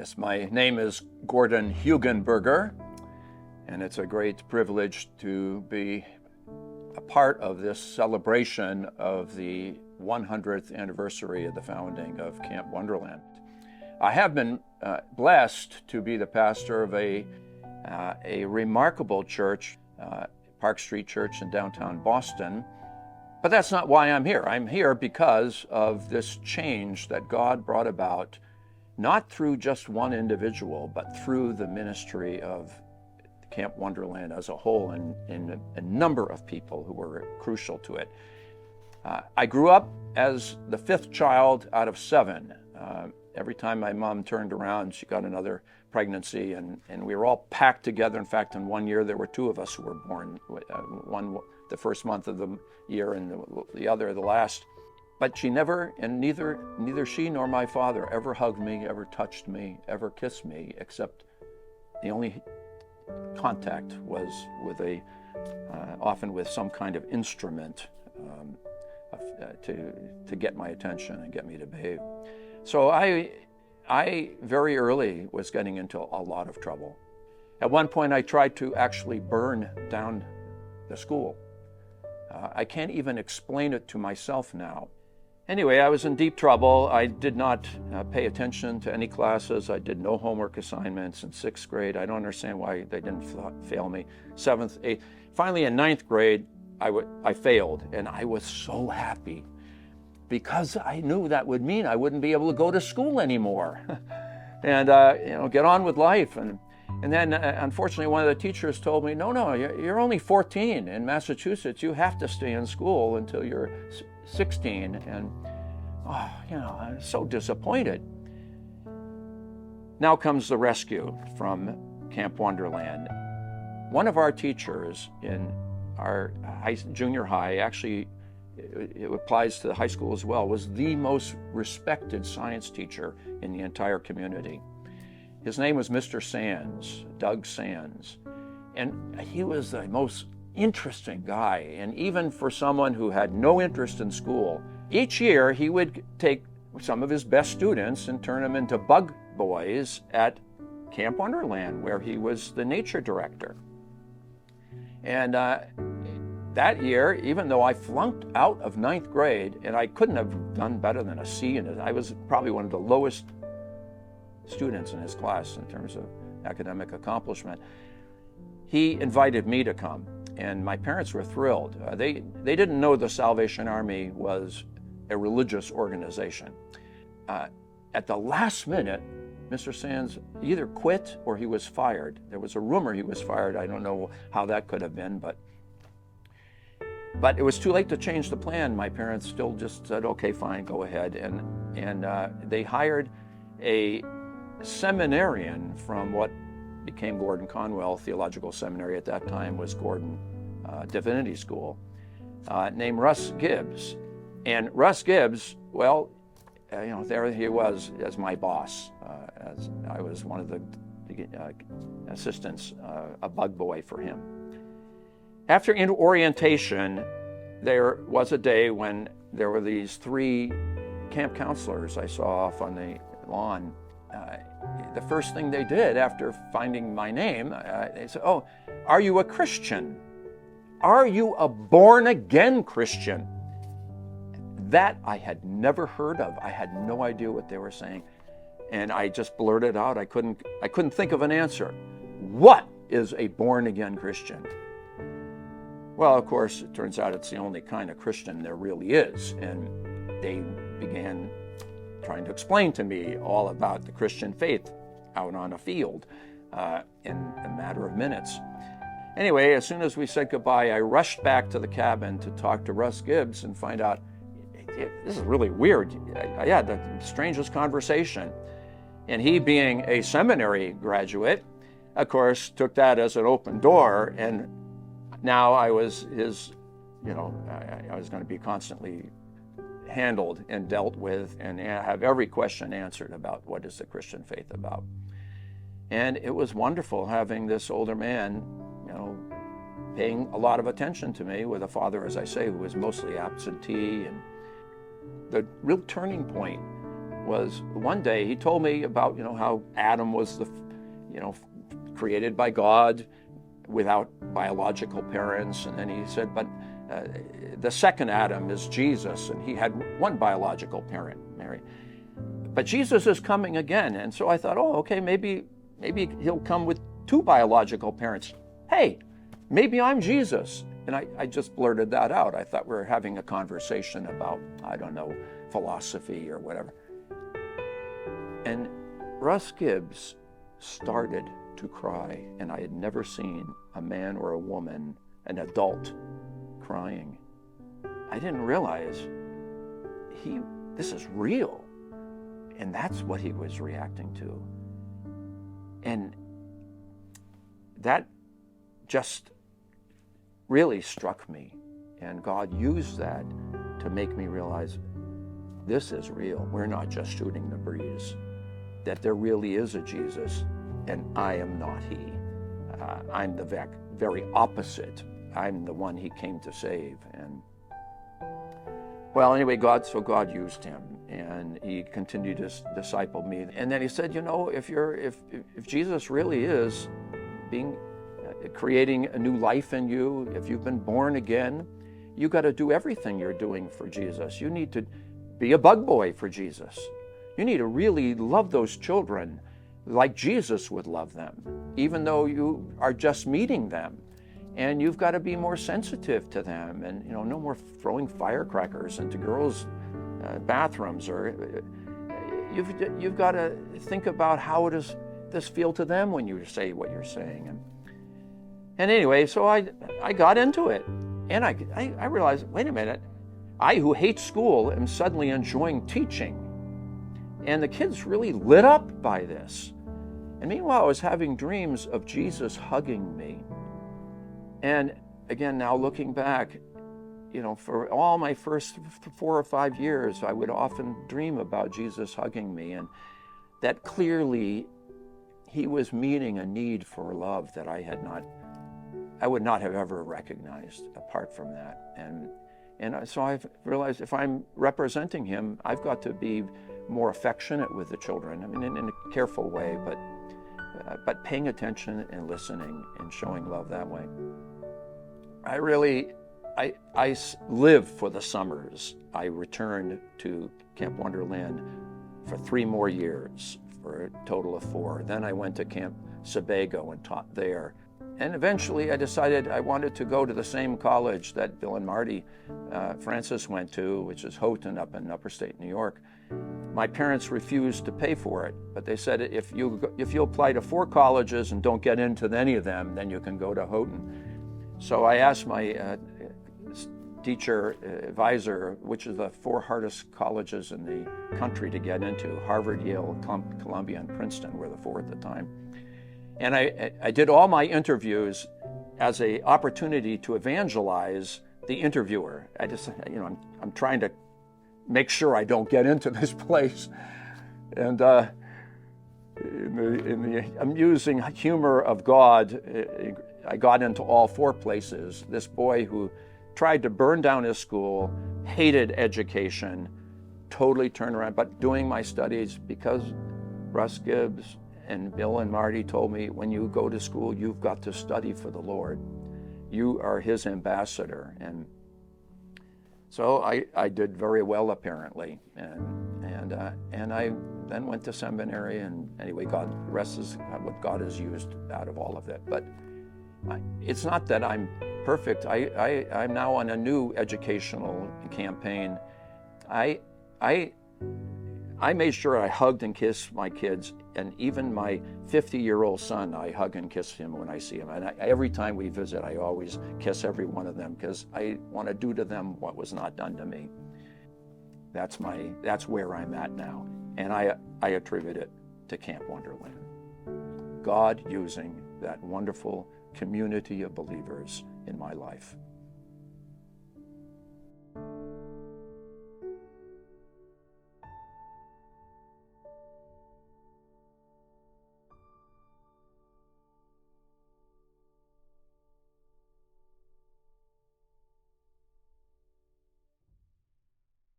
Yes, my name is Gordon Hugenberger, and it's a great privilege to be a part of this celebration of the 100th anniversary of the founding of Camp Wonderland. I have been blessed to be the pastor of a remarkable church, Park Street Church in downtown Boston. But that's not why I'm here. I'm here because of this change that God brought about, not through just one individual, but through the ministry of Camp Wonderland as a whole and a number of people who were crucial to it. I grew up as the fifth child out of seven. Every time my mom turned around, she got another pregnancy, and we were all packed together. In fact, in one year, there were two of us who were born, one the first month of the year and the other the last. But she never, and neither she nor my father ever hugged me, ever touched me, ever kissed me, except the only contact was with often with some kind of instrument to get my attention and get me to behave. So I very early was getting into a lot of trouble. At one point, I tried to actually burn down the school. I can't even explain it to myself now. Anyway, I was in deep trouble. I did not pay attention to any classes. I did no homework assignments in sixth grade. I don't understand why they didn't fail me. Seventh, eighth. Finally, in ninth grade, I failed, and I was so happy because I knew that would mean I wouldn't be able to go to school anymore and get on with life. And then, unfortunately, one of the teachers told me, no, you're only 14 in Massachusetts. You have to stay in school until you're 16. And, I was so disappointed. Now comes the rescue from Camp Wonderland. One of our teachers in our junior high, actually, it applies to the high school as well, was the most respected science teacher in the entire community. His name was Mr. Sands, Doug Sands, and he was the most interesting guy. And even for someone who had no interest in school, each year he would take some of his best students and turn them into bug boys at Camp Wonderland, where he was the nature director. And that year, even though I flunked out of ninth grade, and I couldn't have done better than a C in it, I was probably one of the lowest students in his class in terms of academic accomplishment. He invited me to come, and my parents were thrilled. They didn't know the Salvation Army was a religious organization. At the last minute, Mr. Sands either quit or he was fired. There was a rumor he was fired. I don't know how that could have been, but it was too late to change the plan. My parents still just said, okay, fine, go ahead. And they hired a seminarian from what became Gordon Conwell Theological Seminary. At that time was Gordon Divinity School, named Russ Gibbs. And Russ Gibbs, well, there he was as my boss, as I was one of the assistants, a bug boy for him. After orientation, there was a day when there were these three camp counselors I saw off on the lawn. The first thing they did after finding my name, they said, "Oh, are you a Christian? Are you a born-again Christian?" That I had never heard of. I had no idea what they were saying. And I just blurted out. I couldn't think of an answer. What is a born-again Christian? Well, of course, it turns out it's the only kind of Christian there really is. And they began trying to explain to me all about the Christian faith out on a field in a matter of minutes. Anyway, as soon as we said goodbye, I rushed back to the cabin to talk to Russ Gibbs and find out, this is really weird. I had the strangest conversation. And he, being a seminary graduate, of course, took that as an open door. And now I was his, I was going to be constantly handled and dealt with and have every question answered about what is the Christian faith about. And it was wonderful having this older man, paying a lot of attention to me with a father, as I say, who was mostly absentee. And the real turning point was one day he told me about, how Adam was created by God without biological parents. And then he said, but the second Adam is Jesus, and he had one biological parent, Mary. But Jesus is coming again. And so I thought, oh, okay, maybe he'll come with two biological parents. Hey, maybe I'm Jesus. And I just blurted that out. I thought we were having a conversation about, I don't know, philosophy or whatever. And Russ Gibbs started to cry, and I had never seen a man or a woman, an adult, crying. I didn't realize this is real. And that's what he was reacting to. And that just really struck me. And God used that to make me realize this is real. We're not just shooting the breeze. That there really is a Jesus, and I am not he. I'm the very opposite. I'm the one he came to save. And well, anyway, God used him, and he continued to disciple me. And then he said, if Jesus really is creating a new life in you, if you've been born again, you got to do everything you're doing for Jesus. You need to be a bug boy for Jesus. You need to really love those children like Jesus would love them, even though you are just meeting them. And you've got to be more sensitive to them, and no more throwing firecrackers into girls' bathrooms, or you've got to think about how does this feel to them when you say what you're saying. And anyway, so I got into it, and I realized, wait a minute, I who hate school am suddenly enjoying teaching. And the kids really lit up by this. And meanwhile, I was having dreams of Jesus hugging me. And again, now looking back, for all my first 4 or 5 years, I would often dream about Jesus hugging me. And that clearly, he was meeting a need for love that I would not have ever recognized apart from that. And so I've realized if I'm representing him, I've got to be more affectionate with the children. I mean, in a careful way, but paying attention and listening and showing love that way. I live for the summers. I returned to Camp Wonderland for 3 more years, for a total of 4. Then I went to Camp Sebago and taught there. And eventually I decided I wanted to go to the same college that Bill and Marty Francis went to, which is Houghton up in upper state New York. My parents refused to pay for it, but they said if you apply to 4 colleges and don't get into any of them, then you can go to Houghton. So I asked my teacher advisor, which is the 4 hardest colleges in the country to get into. Harvard, Yale, Columbia, and Princeton were the 4 at the time. And I did all my interviews as an opportunity to evangelize the interviewer. I just, I'm trying to make sure I don't get into this place. And in the amusing humor of God, I got into all 4 places. This boy who tried to burn down his school, hated education, totally turned around, but doing my studies because Russ Gibbs and Bill and Marty told me, when you go to school, you've got to study for the Lord. You are his ambassador. And so I did very well, apparently. And I then went to seminary, and anyway, the rest is what God has used out of all of it. But it's not that I'm perfect. I'm now on a new educational campaign. I made sure I hugged and kissed my kids, and even my 50-year-old son, I hug and kiss him when I see him. And every time we visit, I always kiss every one of them because I want to do to them what was not done to me. That's where I'm at now, and I attribute it to Camp Wonderland. God using that wonderful community of believers in my life.